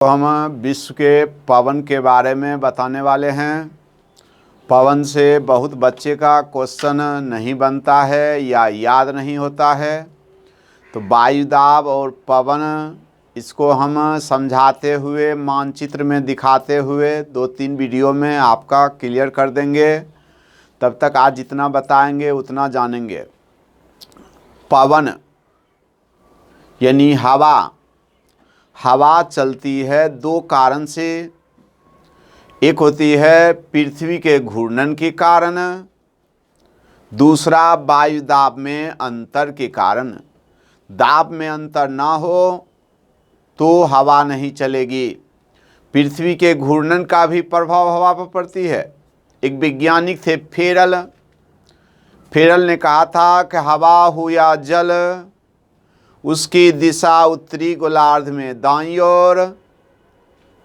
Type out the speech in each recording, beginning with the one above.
तो हम विश्व के पवन के बारे में बताने वाले हैं। पवन से बहुत बच्चे का क्वेश्चन नहीं बनता है या याद नहीं होता है। तो वायुदाब और पवन इसको हम समझाते हुए मानचित्र में दिखाते हुए 2-3 वीडियो में आपका क्लियर कर देंगे। तब तक आज जितना बताएंगे उतना जानेंगे। पवन यानी हवा। हवा चलती है दो कारण से। एक होती है पृथ्वी के घूर्णन के कारण, दूसरा वायुदाब में अंतर के कारण। दाब में अंतर ना हो तो हवा नहीं चलेगी। पृथ्वी के घूर्णन का भी प्रभाव हवा पर पड़ती है। एक वैज्ञानिक थे फेरल। फेरल ने कहा था कि हवा हो या जल, उसकी दिशा उत्तरी गोलार्ध में दाईं ओर,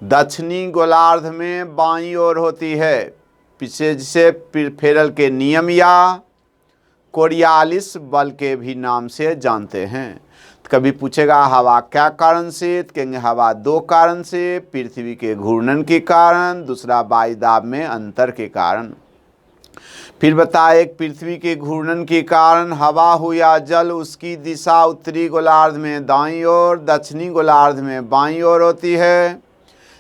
दक्षिणी गोलार्ध में बाईं ओर होती है। पीछे जिसे फेरल के नियम या कोरियालिस बल के भी नाम से जानते हैं। कभी पूछेगा हवा क्या कारण से, तो कहेंगे हवा दो कारण से, पृथ्वी के घूर्णन के कारण, दूसरा वायुदाब में अंतर के कारण। फिर बताए एक पृथ्वी के घूर्णन के कारण हवा हो या जल, उसकी दिशा उत्तरी गोलार्ध में दाईं ओर, दक्षिणी गोलार्ध में बाईं ओर होती है,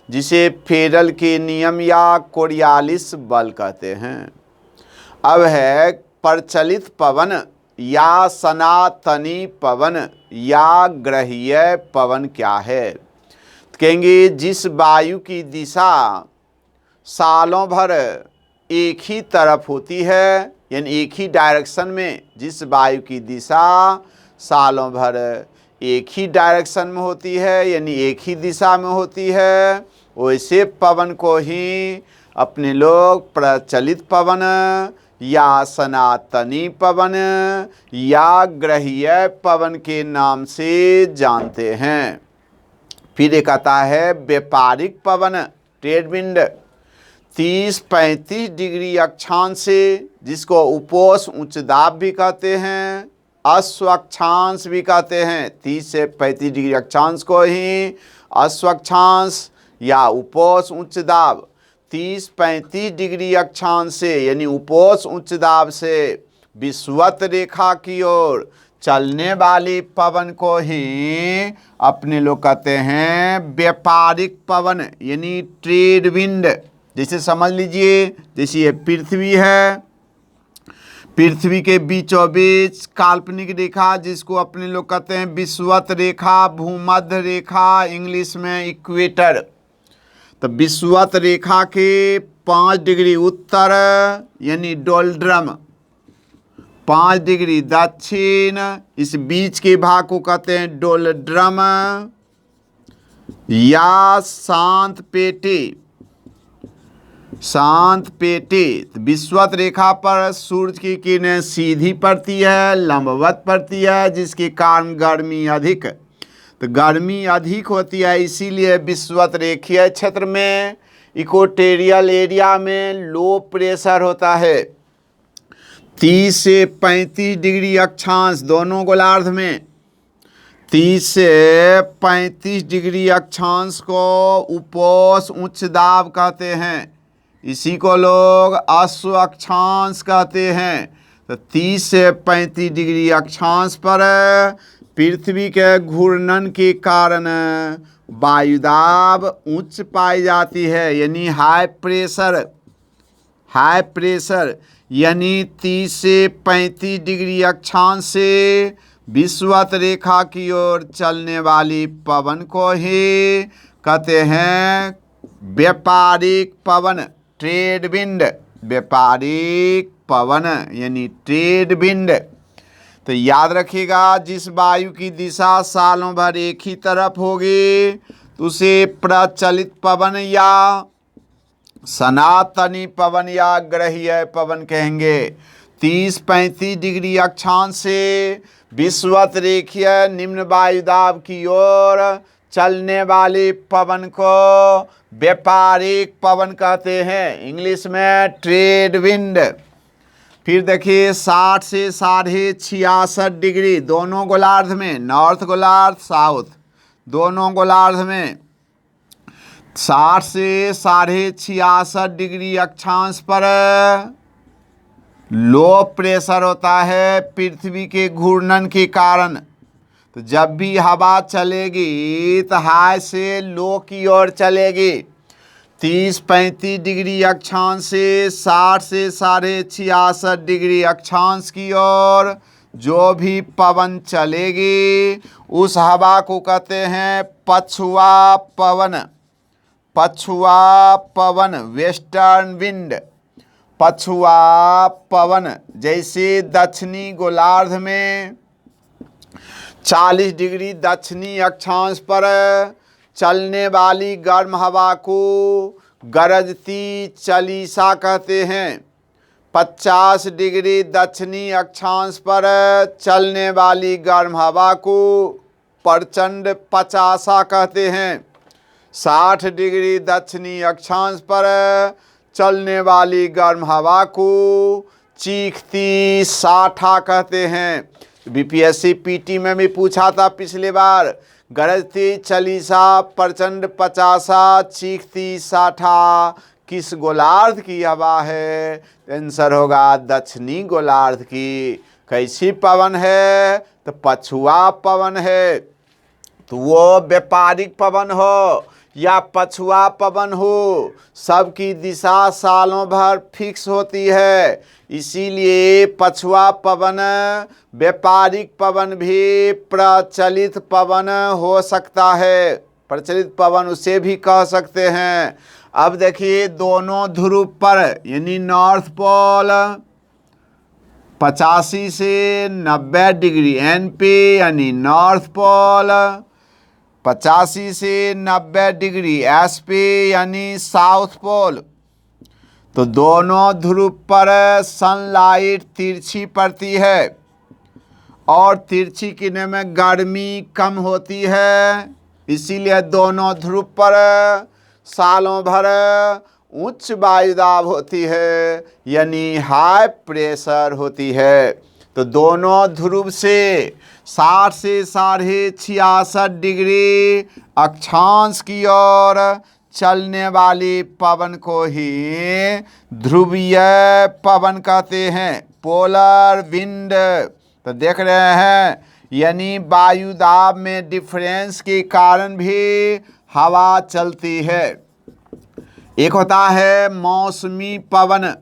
जिसे फेरल के नियम या कोरियालिस बल कहते हैं। अब है प्रचलित पवन या सनातनी पवन या ग्रहीय पवन क्या है। तो कहेंगे जिस वायु की दिशा सालों भर एक ही तरफ होती है, यानी एक ही डायरेक्शन में, जिस वायु की दिशा सालों भर एक ही डायरेक्शन में होती है, यानी एक ही दिशा में होती है, वैसे पवन को ही अपने लोग प्रचलित पवन या सनातनी पवन या ग्रहीय पवन के नाम से जानते हैं। फिर एक आता है व्यापारिक पवन, ट्रेड विंड। 30-35 डिग्री अक्षांश से, जिसको उपोष्ण उच्च दाब भी कहते हैं, अश्व अक्षांश भी कहते हैं। 30 से 35 डिग्री अक्षांश को ही अश्व अक्षांश या उपोष्ण उच्च दाब। 30-35 डिग्री अक्षांश से यानी उपोष्ण उच्च दाब से विषुवत रेखा की ओर चलने वाली पवन को ही अपने लोग कहते हैं व्यापारिक पवन यानी ट्रेड विंड। जैसे समझ लीजिए, जैसे ये पृथ्वी है, पृथ्वी के बीचों बीच काल्पनिक रेखा जिसको अपने लोग कहते हैं विषुवत रेखा, भूमध्य रेखा, इंग्लिश में इक्वेटर। तो विषुवत रेखा के 5 डिग्री उत्तर यानी डोल्ड्रम, 5 डिग्री दक्षिण, इस बीच के भाग को कहते हैं डोल्ड्रम या शांत पेटी। शांत पेटी। विषुवत रेखा पर सूरज की किरणें सीधी पड़ती है, लंबवत पड़ती है, जिसके कारण गर्मी अधिक। तो गर्मी अधिक होती है, इसीलिए विषुवत रेखीय क्षेत्र में, इक्वेटोरियल एरिया में लो प्रेशर होता है। 30 से 35 डिग्री अक्षांश दोनों गोलार्ध में, 30 से 35 डिग्री अक्षांश को उपोष्ण उच्च दाब कहते हैं। इसी को लोग अश्व अक्षांश कहते हैं। तो 30 से 35 डिग्री अक्षांश पर पृथ्वी के घूर्णन के कारण वायुदाब उच्च पाई जाती है, यानी हाई प्रेशर। हाई प्रेशर यानी 30 से 35 डिग्री अक्षांश से विषुवत रेखा की ओर चलने वाली पवन को ही कहते हैं व्यापारिक पवन, ट्रेड विंड। व्यापारिक पवन यानी ट्रेड विंड। तो याद रखिएगा, जिस वायु की दिशा सालों भर एक ही तरफ होगी तो उसे प्रचलित पवन या सनातनी पवन या ग्रहीय पवन कहेंगे। 30-35 डिग्री अक्षांश से विषुवत रेखीय निम्न वायुदाब की ओर चलने वाले पवन को व्यापारिक पवन कहते हैं, इंग्लिश में ट्रेड विंड। फिर देखिए 60 से 66.5 डिग्री दोनों गोलार्ध में, नॉर्थ गोलार्ध साउथ दोनों गोलार्ध में 60 से 66.5 डिग्री अक्षांश पर लो प्रेशर होता है पृथ्वी के घूर्णन के कारण। तो जब भी हवा चलेगी तो हाई से लो की ओर चलेगी। 30-35 डिग्री अक्षांश से 60 से 66.5 डिग्री अक्षांश की ओर जो भी पवन चलेगी उस हवा को कहते हैं पछुआ पवन। पछुआ पवन, वेस्टर्न विंड, पछुआ पवन। जैसे दक्षिणी गोलार्ध में 40 डिग्री दक्षिणी अक्षांश पर चलने वाली गर्म हवा को गरजती चालीसा कहते हैं। 50 डिग्री दक्षिणी अक्षांश पर चलने वाली गर्म हवा को प्रचंड पचासा कहते हैं। 60 डिग्री दक्षिणी अक्षांश पर चलने वाली गर्म हवा को चीखती साठा कहते हैं। बीपीएससी पीटी में भी पूछा था पिछले बार, गरजती चालीसा, प्रचंड पचासा, चीखती साठा किस गोलार्ध की हवा है? आंसर होगा दक्षिणी गोलार्ध की। कैसी पवन है? तो पछुआ पवन है। तो वो व्यापारिक पवन हो या पछुआ पवन हो, सबकी दिशा सालों भर फिक्स होती है। इसीलिए पछुआ पवन व्यापारिक पवन भी प्रचलित पवन हो सकता है। प्रचलित पवन उसे भी कह सकते हैं। अब देखिए दोनों ध्रुव पर यानी नॉर्थ पोल 85 से 90 डिग्री एनपी यानी नॉर्थ पोल, 85 से 90 डिग्री एसपी यानी साउथ पोल। तो दोनों ध्रुव पर सनलाइट तिरछी पड़ती है और तिरछी किरणों में गर्मी कम होती है। इसीलिए दोनों ध्रुव पर सालों भर उच्च वायुदाब होती है यानी हाई प्रेशर होती है। तो दोनों ध्रुव से 60 से 66.5 डिग्री अक्षांश की ओर चलने वाली पवन को ही ध्रुवीय पवन कहते हैं, पोलर विंड। तो देख रहे हैं यानी वायुदाब में डिफरेंस के कारण भी हवा चलती है। एक होता है मौसमी पवन।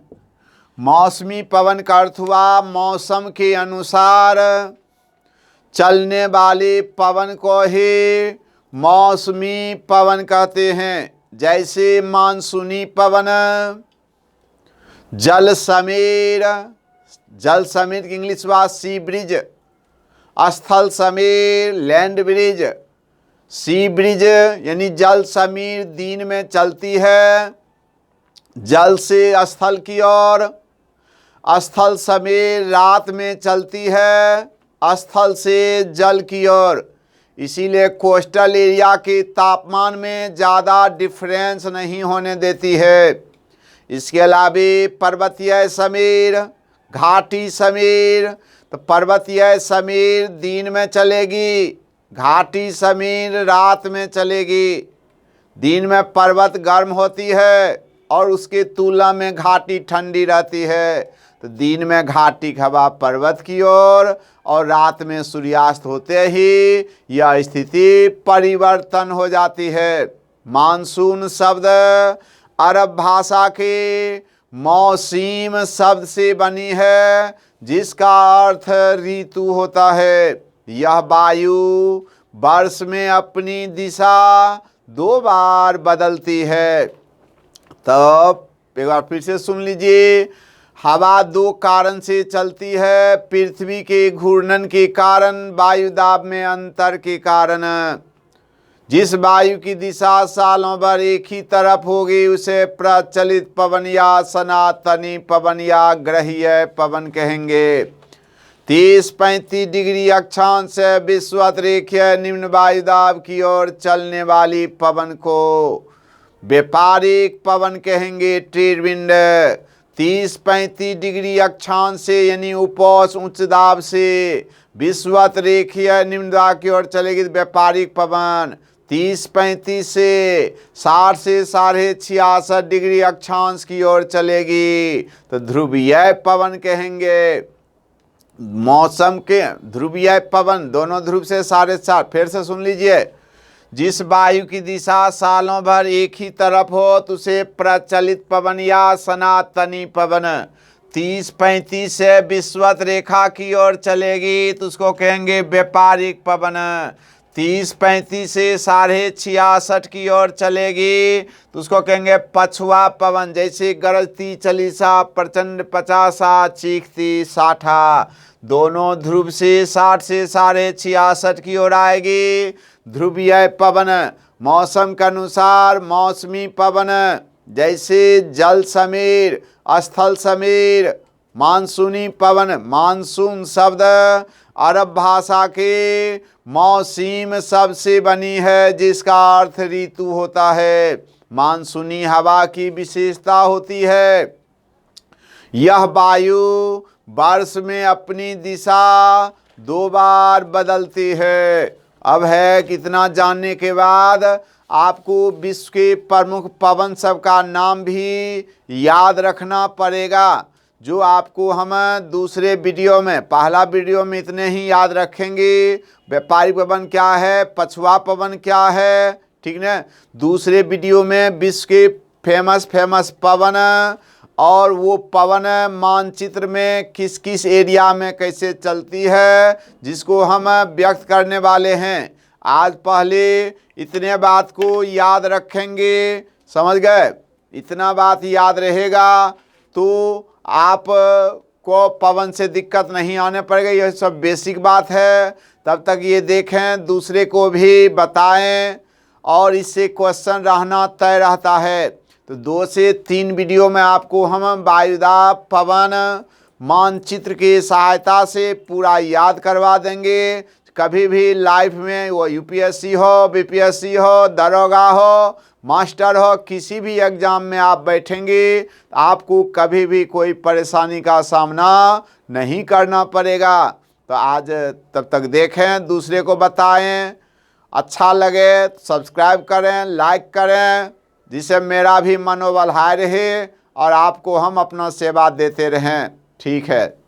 मौसमी पवन का अर्थ हुआ मौसम के अनुसार चलने वाले पवन को ही मौसमी पवन कहते हैं। जैसे मानसूनी पवन, जल समीर, जल समीर की इंग्लिश हुआ सी ब्रिज, स्थल समीर लैंड ब्रिज। सी ब्रिज यानी जल समीर दिन में चलती है जल से स्थल की ओर, स्थल समीर रात में चलती है स्थल से जल की ओर। इसीलिए कोस्टल एरिया के तापमान में ज़्यादा डिफरेंस नहीं होने देती है। इसके अलावा पर्वतीय समीर, घाटी समीर। तो पर्वतीय समीर दिन में चलेगी, घाटी समीर रात में चलेगी। दिन में पर्वत गर्म होती है और उसके तुलना में घाटी ठंडी रहती है। तो दिन में घाटी हवा पर्वत की ओर और रात में सूर्यास्त होते ही यह स्थिति परिवर्तन हो जाती है। मानसून शब्द अरब भाषा के मौसीम शब्द से बनी है जिसका अर्थ ऋतु होता है। यह वायु वर्ष में अपनी दिशा 2 बार बदलती है। तब एक बार फिर से सुन लीजिए, हवा 2 कारण से चलती है, पृथ्वी के घूर्णन के कारण, वायुदाब में अंतर के कारण। जिस वायु की दिशा सालों भर एक ही तरफ होगी उसे प्रचलित पवन या सनातनी पवन या ग्रहीय पवन कहेंगे। 30-35 डिग्री अक्षांश से विषुवत रेखीय निम्न वायुदाब की ओर चलने वाली पवन को व्यापारिक पवन कहेंगे, ट्रेड विंड। 30-35 डिग्री अक्षांश से यानी उपोष्ण उच्च दाब से विषुवत रेखीय निम्न दाब की ओर चलेगी व्यापारिक पवन। 30-35 से 60 से 66.5 डिग्री अक्षांश की ओर चलेगी तो ध्रुवीय पवन कहेंगे। मौसम के ध्रुवीय पवन दोनों ध्रुव से 4.5, फिर से सुन लीजिए, जिस वायु की दिशा सालों भर एक ही तरफ हो तो उसे प्रचलित पवन या सनातनी पवन। 30-35 से विषुवत रेखा की ओर चलेगी तो उसको कहेंगे व्यापारिक पवन। 30-35 से 66.5 की ओर चलेगी तो उसको कहेंगे पछुआ पवन। जैसे गरजती चलीसा, प्रचंड पचासा, चीखती साठा। दोनों ध्रुव से 60 से 66.5 की ओर आएगी ध्रुवीय पवन। मौसम के अनुसार मौसमी पवन, जैसे जल समीर, स्थल समीर, मानसूनी पवन। मानसून शब्द अरब भाषा के मौसीम शब्द से बनी है, जिसका अर्थ ऋतु होता है। मानसूनी हवा की विशेषता होती है, यह वायु वर्ष में अपनी दिशा 2 बार बदलती है। अब है कितना जानने के बाद आपको विश्व के प्रमुख पवन सब का नाम भी याद रखना पड़ेगा, जो आपको हम दूसरे वीडियो में, पहला वीडियो में इतने ही याद रखेंगे। व्यापारिक पवन क्या है, पछुआ पवन क्या है, ठीक ना। दूसरे वीडियो में विश्व के फेमस पवन और वो पवन मानचित्र में किस किस एरिया में कैसे चलती है, जिसको हम व्यक्त करने वाले हैं। आज पहले इतने बात को याद रखेंगे, समझ गए। इतना बात याद रहेगा तो आप को पवन से दिक्कत नहीं आने पड़ेगा। यह सब बेसिक बात है। तब तक ये देखें, दूसरे को भी बताएं और इससे क्वेश्चन रहना तय रहता है। तो 2 से 3 वीडियो में आपको हम वायुदाब पवन मानचित्र की सहायता से पूरा याद करवा देंगे। कभी भी लाइफ में, वो यूपीएससी हो, बीपीएससी हो, दरोगा हो, मास्टर हो, किसी भी एग्ज़ाम में आप बैठेंगे आपको कभी भी कोई परेशानी का सामना नहीं करना पड़ेगा। तो आज तब तक देखें, दूसरे को बताएं, अच्छा लगे तो सब्सक्राइब करें, लाइक करें, जिससे मेरा भी मनोबल हाई रहे और आपको हम अपना सेवा देते रहें। ठीक है।